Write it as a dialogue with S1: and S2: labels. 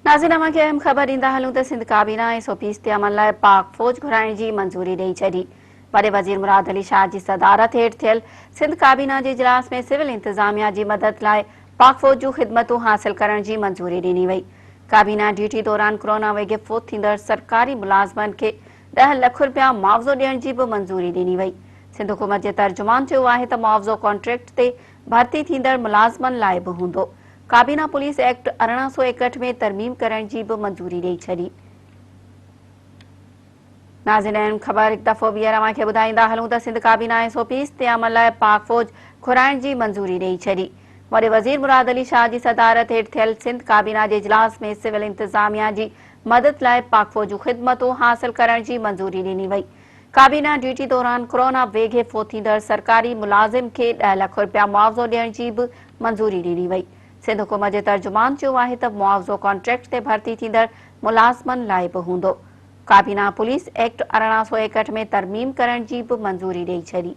S1: नाज़रीन खे अहम ख़बर ॾींदा हलूं त सिंध काबीना ऐं सोपीस ते अमल लाइ पाक फ़ौज घुराइण जी मंज़ूरी ॾेई छॾी। वॾे वज़ीर मुराद अली शाह जी सदारत हेठि थियल सिंध काबीना जे इजलास में सिविल इंतज़ामिया जी मदद लाइ पाक फ़ौज जूं ख़िदमतूं हासिल करण जी मंज़ूरी ॾिनी वई। काबीना ड्यूटी दौरान कोरोना वेगे फोत थींदड़ सरकारी मुलाज़मनि खे 10 लख रुपया मुआवज़ो ॾियण जी बि मंज़ूरी ॾिनी वई। सिंध हुकूमत जे तर्जुमान चयो आहे त मुआवज़ो कॉन्ट्रैक्ट ते भर्ती थींदड़ मुलाज़मनि लाइ बि हूंदो। काबीना पुलिस एक्ट 1861 में तरमीम करण जी बि मंज़ूरी ॾेई छॾी। नाज़रीन ख़बर हिकु दफ़ो ॿीहर अव्हां खे ॿुधाईंदा हलूं त सिंध काबीना ऐं सोपीस ते अमल लाइ पाक फ़ौज घुराइण जी मंज़ूरी ॾेई छॾी। वॾे वज़ीर मुराद अली शाह जी सदारत हेठि थियल सिंध काबीना जे इजलास में सिविल इंतज़ामिया जी मदद लाइ पाक फ़ौज जूं ख़िदमतूं हासिल करण जी मंज़ूरी ॾिनी वई। काबीना ड्यूटी दौरान कोरोना वेघे फोत थींदड़ सरकारी मुलाज़िम खे 10 लख रुपया मुआवज़ो ॾियण जी बि मंज़ूरी ॾिनी वई। सिंध हुकूमत जे तर्जुमान चयो आहे त मुआवज़ो कॉन्ट्रैक्ट ते भर्ती थींदड़ मुलाज़मनि लाइ बि हूंदो। काबीना पुलिस एक्ट 1861 में तरमीम करण जी बि मंज़ूरी ॾेई छॾी।